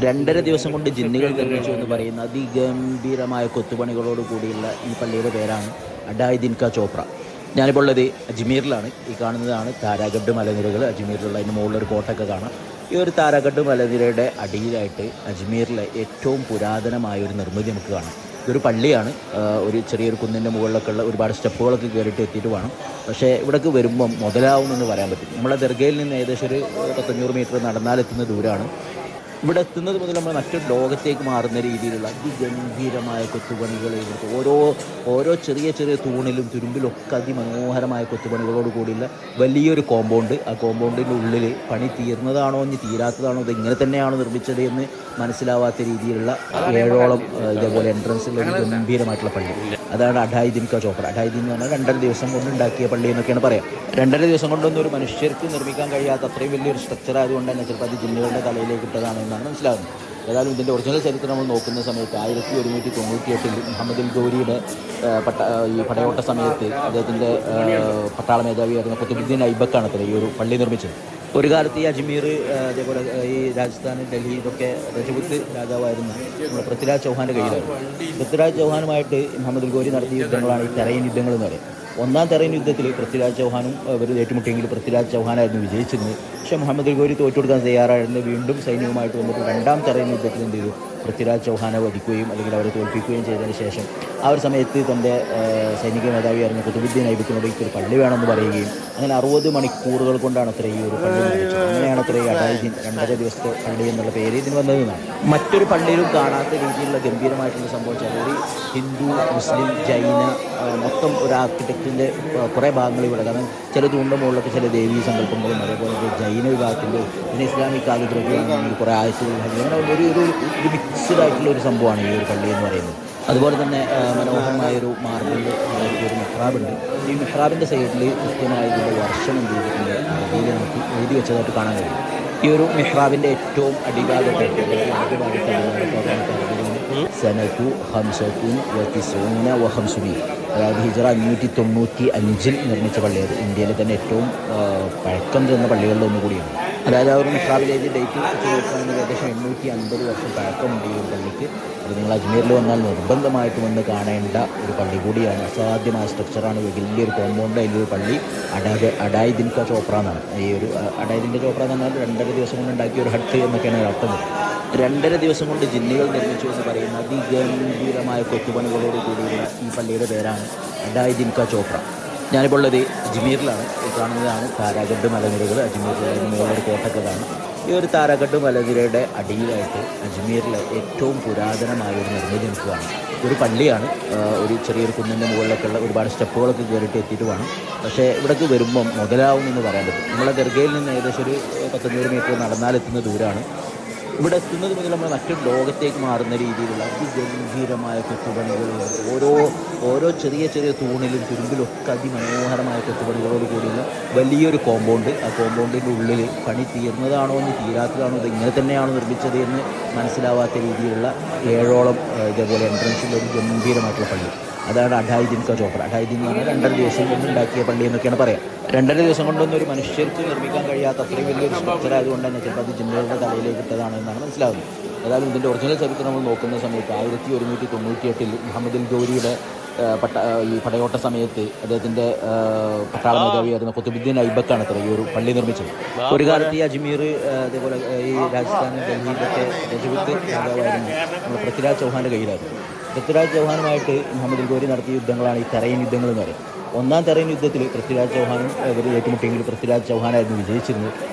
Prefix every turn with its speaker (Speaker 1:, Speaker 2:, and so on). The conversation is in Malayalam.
Speaker 1: 2.5 ദിവസം കൊണ്ട് ജിന്നുകൾ നിർമ്മിച്ചു എന്ന് പറയുന്ന അതിഗംഭീരമായ കൊത്തുപണികളോട് കൂടിയുള്ള ഈ പള്ളിയുടെ പേരാണ് അഡായ് ദിൻ കാ ചോപ്ര. ഞാനിപ്പോൾ ഉള്ളത് അജ്മീറിലാണ്. ഈ കാണുന്നതാണ് താരാഗഡ് മലനിരകൾ. അജ്മീറിലുള്ള അതിൻ്റെ മുകളിലൊരു കോട്ടയൊക്കെ കാണാം. ഈ ഒരു താരാഗഡ് മലനിരയുടെ അടിയിലായിട്ട് അജ്മീറിലെ ഏറ്റവും പുരാതനമായ ഒരു നിർമ്മിതി നമുക്ക് കാണാം. ഇതൊരു പള്ളിയാണ്. ഒരു ചെറിയൊരു കുന്നിൻ്റെ മുകളിലൊക്കെ ഉള്ള ഒരുപാട് സ്റ്റെപ്പുകളൊക്കെ കയറിയിട്ട് എത്തിയിട്ട് വേണം. പക്ഷേ ഇവിടേക്ക് വരുമ്പം മുതലാവുമെന്ന് പറയാൻ പറ്റും. നമ്മളെ ദർഗയിൽ നിന്ന് ഏകദേശം ഒരു 500 മീറ്റർ നടന്നാലെത്തുന്ന ദൂരമാണ്. ഇവിടെ എത്തുന്നത് മുതൽ നമ്മൾ മറ്റൊരു ലോകത്തേക്ക് മാറുന്ന രീതിയിലുള്ള അതിഗംഭീരമായ കൊത്തുപണികൾ. ഇവിടുത്തെ ഓരോ ചെറിയ ചെറിയ തൂണിലും തുരുമ്പിലൊക്കെ അതിമനോഹരമായ കൊത്തുപണികളോട് കൂടിയുള്ള വലിയൊരു കോമ്പൗണ്ട്. ആ കോമ്പൗണ്ടിൻ്റെ ഉള്ളിൽ പണി തീർന്നതാണോ ഇനി തീരാത്തതാണോ ഇത് ഇങ്ങനെ തന്നെയാണോ നിർമ്മിച്ചത് എന്ന് മനസ്സിലാവാത്ത രീതിയിലുള്ള 7ഓളം ഇതേപോലെ എൻട്രൻസുള്ള ഒരു ഗംഭീരമായിട്ടുള്ള പള്ളി. അതാണ് അഡായ് ദിൻ കാ ചോപ്ര. അഡായ് ദിൻ എന്ന് പറഞ്ഞാൽ 2.5 ദിവസം കൊണ്ട് ഉണ്ടാക്കിയ പള്ളി എന്നൊക്കെയാണ് പറയാം. 2.5 ദിവസം കൊണ്ടൊന്നും ഒരു മനുഷ്യർക്ക് നിർമ്മിക്കാൻ കഴിയാത്ത അത്രയും വലിയൊരു സ്ട്രക്ചർ ആയതുകൊണ്ട് തന്നെ ചിലപ്പോൾ അത് ജിന്നുകളുടെ തലയിലേക്ക് ഇട്ടതാണ് എന്നാണ് മനസ്സിലാകുന്നത്. ഏതായാലും ഇതിൻ്റെ ഒറിജിനൽ ചരിത്രം നമ്മൾ നോക്കുന്ന സമയത്ത് 1198 മുഹമ്മദ് ഗൗരിയുടെ ഈ പടയോട്ട സമയത്ത് അദ്ദേഹത്തിൻ്റെ പട്ടാള മേധാവിയായിരുന്ന ഖുതുബുദ്ദീൻ ഐബക്കാണ് അത്ര ഈ ഒരു പള്ളി നിർമ്മിച്ചത്. ഒരു കാലത്ത് ഈ അജ്മീർ അതേപോലെ ഈ രാജസ്ഥാൻ, ഡൽഹി ഇതൊക്കെ രജപുത്ത് രാജാവായിരുന്ന നമ്മുടെ പൃഥ്വിരാജ് ചൗഹാൻ്റെ കയ്യിലായിരുന്നു. പൃഥ്വിരാജ് ചൗഹാനുമായിട്ട് മുഹമ്മദ് ഗൗരി നടത്തിയ യുദ്ധങ്ങളാണ് ഈ തെറൈൻ യുദ്ധങ്ങൾ എന്ന് പറയുന്നത്. ഒന്നാം തെറൈൻ യുദ്ധത്തിൽ പൃഥ്വിരാജ് ചൗഹാനും ഇവർ ഏറ്റുമുട്ടിയെങ്കിൽ പൃഥ്വിരാജ് ചൗഹാനായിരുന്നു വിജയിച്ചിരുന്നത്. പക്ഷേ മുഹമ്മദ് ഗൗരി തോറ്റുകൊടുക്കാൻ തയ്യാറായിരുന്നു. വീണ്ടും സൈന്യവുമായിട്ട് വന്നിട്ട് രണ്ടാം തെറൈൻ യുദ്ധത്തിൽ എന്ത് ചെയ്തു? പൃഥ്വിരാജ് ചൗഹാനെ വധിക്കുകയും അല്ലെങ്കിൽ അവരെ തോൽപ്പിക്കുകയും ചെയ്തതിന് ശേഷം ആ ഒരു സമയത്ത് തൻ്റെ സൈനിക മേധാവിയായിരുന്ന ഖുതുബുദ്ദീൻ ഐബക്കിനോട് ഒരു പള്ളി വേണമെന്ന് പറയുകയും അങ്ങനെ 60 മണിക്കൂറുകൾ കൊണ്ടാണ് അത്ര ഈ ഒരു പള്ളി നിർമ്മിച്ചത്. അങ്ങനെയാണ് അത്ര ഈ അഡായ് ദിൻ 2.5 ദിവസത്തെ പള്ളി എന്നുള്ള പേര് ഇതിന് വന്നതെന്നാണ്. മറ്റൊരു പള്ളിയിലും കാണാത്ത രീതിയിലുള്ള ഗംഭീരമായിട്ടുള്ള സംഭവം വെച്ചാൽ ഒരു ഹിന്ദു, മുസ്ലിം, ജൈന മൊത്തം ഒരു ആർക്കിടെക്റ്റിൻ്റെ കുറേ ഭാഗങ്ങൾ ഇവിടെ. കാരണം ചില തൂണിൻ്റെ മുകളിലൊക്കെ ചില ദേവീ സങ്കല്പങ്ങളും അതേപോലെ ജൈന വിഭാഗത്തിൻ്റെ പിന്നെ ഇസ്ലാമിക് കാലിഗ്രഫി കുറേ ആയത്തുകൾ അങ്ങനെ ഒരു മിക്സ്ഡ് ആയിട്ടുള്ള ഒരു സംഭവമാണ് ഈ ഒരു പള്ളി എന്ന് പറയുന്നത്. അതുപോലെ തന്നെ മനോഹരമായൊരു മാർബിൾ ഒരു മെഹ്റാബുണ്ട്. ഈ മെഹ്റാബിൻ്റെ സൈഡിൽ കൃത്യമായതിൻ്റെ വർഷം എന്ത് ചെയ്തിട്ടുണ്ട് അറബിയിൽ നമുക്ക് എഴുതി വെച്ചതായിട്ട് കാണാൻ കഴിയും. ഈ ഒരു മെഹ്റാബിൻ്റെ ഏറ്റവും അടിഭാഗത്ത് സനത്തു ഹംസത്തുൻ വതിസൂന വഹംസുനി, അതായത് ഹിജറ 595 നിർമ്മിച്ച പള്ളിയത് ഇന്ത്യയിലെ തന്നെ ഏറ്റവും പഴക്കം ചെന്ന പള്ളികളിൽ ഒന്നുകൂടിയാണ്. അതായത് ആ ഒരു മെഹ്റാബിലേക്ക് ഡേറ്റ് വെച്ച് നോക്കുകയാണെങ്കിൽ ഏകദേശം 850 വർഷം പഴക്കമുണ്ട് ഈ ഒരു പള്ളിക്ക്. അത് നിങ്ങൾ അജ്മീറിൽ വന്നാൽ നിർബന്ധമായിട്ട് വന്ന് കാണേണ്ട ഒരു പള്ളി കൂടിയാണ്. അസാധ്യമായ സ്ട്രക്ചറാണ്. വലിയൊരു കോമ്പൗണ്ട് അതിലൊരു പള്ളി. അഡായ് ദിൻ കാ ചോപ്ര എന്നാണ് ഈ ഒരു അഡായ് ദിൻ കാ ചോപ്ര എന്ന് പറഞ്ഞാൽ 2.5 ദിവസം കൊണ്ട് ഉണ്ടാക്കിയ ഒരു ഹട്ട് എന്നൊക്കെയാണ് അർത്ഥം. 2.5 ദിവസം കൊണ്ട് ജിന്നുകൾ നിർമ്മിച്ചു എന്ന് പറയുന്ന അതിഗംഭീരമായ കൊത്തുപണികളോട് കൂടിയുള്ള ഈ പള്ളിയുടെ പേരാണ് അഡായ് ദിൻ കാ ചോപ്ര. ഞാനിപ്പോൾ ഉള്ളത് അജ്മീറിലാണ്. ഈ കാണുന്നതാണ് താരാഗഡ് മലനിരകൾ. അജ്മീറിലെ മുകളിലൊരു കോട്ടയൊക്കെ കാണാം. ഈ ഒരു താരാഗഡ് മലനിരയുടെ അടിയിലായിട്ട് അജ്മീറിലെ ഏറ്റവും പുരാതനമായ ഒരു നിർമ്മിതി നമുക്ക് കാണാം. ഒരു പള്ളിയാണ്. ഒരു ചെറിയൊരു കുന്നിൻ്റെ മുകളിലൊക്കെ ഉള്ള ഒരുപാട് സ്റ്റെപ്പുകളൊക്കെ കയറിയിട്ട് എത്തിയിട്ട് വേണം. പക്ഷേ ഇവിടേക്ക് വരുമ്പം മുതലാവുമെന്ന് പറയാൻ പറ്റും. നമ്മളെ ദർഗയിൽ നിന്ന് ഏകദേശം ഒരു 500 മീറ്റർ നടന്നാലെത്തുന്ന ദൂരമാണ്. ഇവിടെ എത്തുന്നത് മുതൽ നമ്മൾ മറ്റൊരു ലോകത്തേക്ക് മാറുന്ന രീതിയിലുള്ള അതിഗംഭീരമായ കൊത്തുപണികൾ. ഓരോ ചെറിയ ചെറിയ തൂണിലും തുരുമ്പിലൊക്കെ അതിമനോഹരമായ കൊത്തുപണികളോട് കൂടിയുള്ള വലിയൊരു കോമ്പൗണ്ട്. ആ കോമ്പൗണ്ടിൻ്റെ ഉള്ളിൽ പണി തീർന്നതാണോ ഇനി തീരാത്തതാണോ ഇത് ഇങ്ങനെ തന്നെയാണോ നിർമ്മിച്ചത് എന്ന് മനസ്സിലാവാത്ത രീതിയിലുള്ള 7ഓളം ഇതേപോലെ എൻട്രൻസുള്ള ഒരു ഗംഭീരമായിട്ടുള്ള പള്ളി. അതാണ് അഡായ് ദിൻ കാ ചോപ്ര. അഡായ് ദിൻ എന്ന് പറഞ്ഞാൽ 2.5 ദിവസം കൊണ്ട് ഉണ്ടാക്കിയ പള്ളി എന്നൊക്കെയാണ് പറയാം. 2.5 ദിവസം കൊണ്ടൊന്നും ഒരു മനുഷ്യർക്ക് നിർമ്മിക്കാൻ കഴിയാത്ത അത്രയും വലിയൊരു സ്ട്രക്ചർ ആയതുകൊണ്ട് തന്നെ ചിലപ്പോൾ അത് ജിന്നുകളുടെ തലയിലേക്ക് ഇട്ടതാണ് എന്നാണ് മനസ്സിലാകുന്നത്. ഏതായാലും ഇതിൻ്റെ ഒറിജിനൽ ചരിത്രം നമ്മൾ നോക്കുന്ന സമയത്ത് 1198 മുഹമ്മദ് ഗൗരിയുടെ ഈ പടയോട്ട സമയത്ത് അദ്ദേഹത്തിൻ്റെ പട്ടാള മേധാവിയായിരുന്ന ഖുതുബുദ്ദീൻ ഐബക്കാണ് അത്ര ഈ ഒരു പള്ളി നിർമ്മിച്ചത്. ഒരു കാലത്ത് ഈ അജ്മീർ അതേപോലെ ഈ രാജസ്ഥാൻ, ഡൽഹി ഇതൊക്കെ രജപുത്ത് രാജാവായിരുന്ന നമ്മുടെ പൃഥ്വിരാജ് ചൗഹാൻ്റെ കയ്യിലായിരുന്നു. പൃഥ്വിരാജ് ചൗഹാനുമായിട്ട് മുഹമ്മദ് ഗൗരി നടത്തിയ യുദ്ധങ്ങളാണ് ഈ തെറൈൻ യുദ്ധങ്ങൾ എന്ന് പറയുന്നത്. ഒന്നാം തെറൈൻ യുദ്ധത്തിൽ പൃഥ്വിരാജ് ചൗഹാനും ഇവർ ഏറ്റുമുട്ടിയെങ്കിൽ പൃഥ്വിരാജ് ചൗഹാനായിരുന്നു വിജയിച്ചിരുന്നത്.